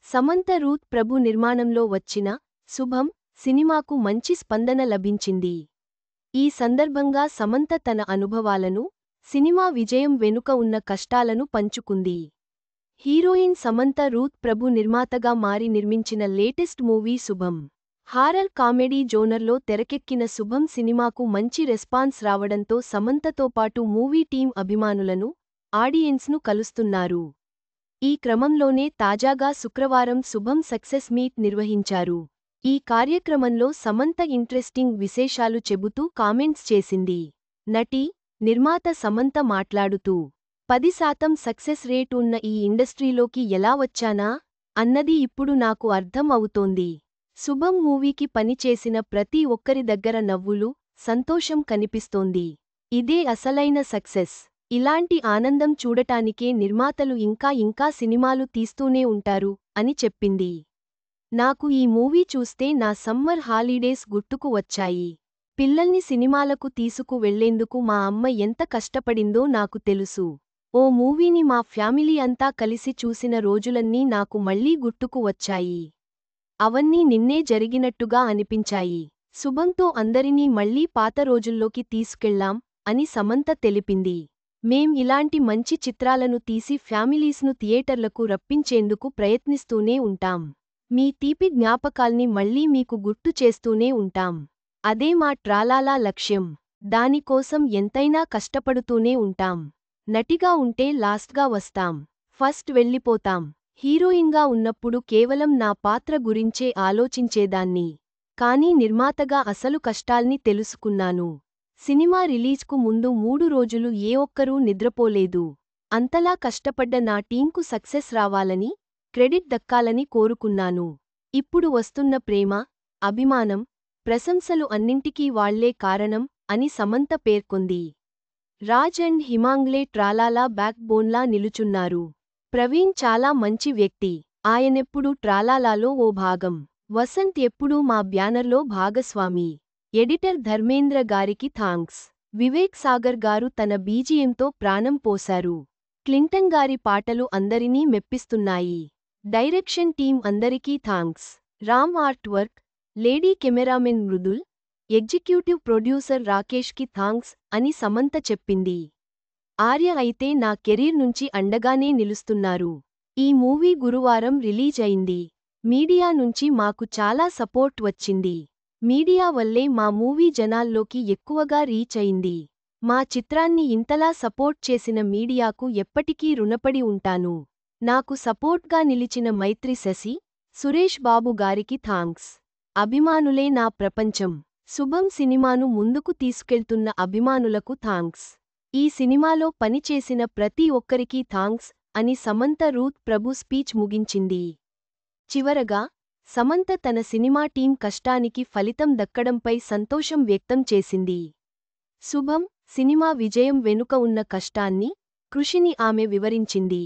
Samantha Ruth ప్రభు నిర్మాణంలో వచ్చిన శుభం సినిమాకు మంచి స్పందన లభించింది. ఈ సందర్భంగా సమంత తన అనుభవాలను, సినిమా విజయం వెనుక ఉన్న కష్టాలను పంచుకుంది. హీరోయిన్ సమంత రూత్ ప్రభు నిర్మాతగా మారి నిర్మించిన లేటెస్ట్ మూవీ శుభం. హారర్ కామెడీ జోనర్లో తెరకెక్కిన శుభం సినిమాకు మంచి రెస్పాన్స్ రావడంతో సమంతతో పాటు మూవీ టీం అభిమానులను, ఆడియన్స్ను కలుస్తున్నారు. ఈ క్రమంలోనే తాజాగా శుక్రవారం శుభం సక్సెస్ మీట్ నిర్వహించారు. ఈ కార్యక్రమంలో సమంత ఇంట్రెస్టింగ్ విశేషాలు చెబుతూ కామెంట్స్ చేసింది. నటి, నిర్మాత సమంత మాట్లాడుతూ 10% సక్సెస్ రేట్ ఉన్న ఈ ఇండస్ట్రీలోకి ఎలా వచ్చానా అన్నది ఇప్పుడు నాకు అర్థం అవుతోంది. శుభం మూవీకి పనిచేసిన ప్రతి ఒక్కరి దగ్గర నవ్వులు, సంతోషం కనిపిస్తోంది. ఇదే అసలైన సక్సెస్. ఇలాంటి ఆనందం చూడటానికే నిర్మాతలు ఇంకా సినిమాలు తీస్తూనే ఉంటారు అని చెప్పింది. నాకు ఈ మూవీ చూస్తే నా సమ్మర్ హాలీడేస్ గుర్తుకు వచ్చాయి. పిల్లల్ని సినిమాలకు తీసుకు వెళ్లేందుకు మా అమ్మ ఎంత కష్టపడిందో నాకు తెలుసు. ఓ మూవీని మా ఫ్యామిలీ అంతా కలిసి చూసిన రోజులన్నీ నాకు మళ్లీ గుర్తుకు వచ్చాయి. అవన్నీ నిన్నే జరిగినట్టుగా అనిపించాయి. శుభంతో అందరినీ మళ్లీ పాత రోజుల్లోకి తీసుకెళ్లాం అని సమంత తెలిపింది. మేం ఇలాంటి మంచి చిత్రాలను తీసి ఫ్యామిలీస్ను థియేటర్లకు రప్పించేందుకు ప్రయత్నిస్తూనే ఉంటాం. మీ తీపి జ్ఞాపకాల్ని మళ్లీ మీకు గుర్తు చేస్తూనే ఉంటాం. అదే మా ట్రాలాలా లక్ష్యం. దానికోసం ఎంతైనా కష్టపడుతూనే ఉంటాం. నటిగా ఉంటే లాస్ట్గా వస్తాం, ఫస్ట్ వెళ్ళిపోతాం. హీరోయిన్గా ఉన్నప్పుడు కేవలం నా పాత్ర గురించే ఆలోచించేదాన్ని. కానీ నిర్మాతగా అసలు కష్టాల్ని తెలుసుకున్నాను. సినిమా రిలీజ్కు ముందు 3 రోజులు ఏ ఒక్కరూ నిద్రపోలేదు. అంతలా కష్టపడ్డ నా టీంకు సక్సెస్ రావాలని, క్రెడిట్ దక్కాలని కోరుకున్నాను. ఇప్పుడు వస్తున్న ప్రేమ, అభిమానం, ప్రశంసలు అన్నింటికీ వాళ్లే కారణం అని సమంత పేర్కొంది. రాజ్ అండ్ హిమాంగ్లే ట్రాలాలా బ్యాక్ బోన్లా నిలుచున్నారు. ప్రవీణ్ చాలా మంచి వ్యక్తి. ఆయనెప్పుడూ ట్రాలాలాలో ఓ భాగం. వసంత్ ఎప్పుడూ మా బ్యానర్లో భాగస్వామి. ఎడిటర్ ధర్మేంద్ర గారికి థాంక్స్. వివేక్ సాగర్ గారు తన బీజీఎంతో ప్రాణం పోశారు. క్లింటన్ గారి పాటలు అందరినీ మెప్పిస్తున్నాయి. డైరెక్షన్ టీం అందరికీ thanks. Ram art work, lady cameraman Mrudul, executive producer రాకేష్కి థాంక్స్ అని సమంత చెప్పింది. ఆర్య అయితే నా కెరీర్ నుంచి అండగానే నిలుస్తున్నారు. ఈ మూవీ గురువారం రిలీజ్ అయింది. మీడియా నుంచి మాకు చాలా సపోర్ట్ వచ్చింది. మీడియా వల్లే మా మూవీ జనాల్లోకి ఎక్కువగా రీచ్ అయింది. మా చిత్రాన్ని ఇంతలా సపోర్ట్ చేసిన మీడియాకు ఎప్పటికీ రుణపడి ఉంటాను. నాకు సపోర్ట్గా నిలిచిన మైత్రి శశి, సురేష్ బాబు గారికి థాంక్స్. అభిమానులే నా ప్రపంచం. శుభం సినిమాను ముందుకు తీసుకెళ్తున్న అభిమానులకు థాంక్స్. ఈ సినిమాలో పనిచేసిన ప్రతి ఒక్కరికీ థాంక్స్ అని సమంత రూత్ ప్రభు స్పీచ్ ముగించింది. చివరగా సమంత తన సినిమా టీం కష్టానికి ఫలితం దక్కడంపై సంతోషం వ్యక్తం చేసింది. శుభం సినిమా విజయం వెనుక ఉన్న కష్టాన్ని, కృషిని ఆమె వివరించింది.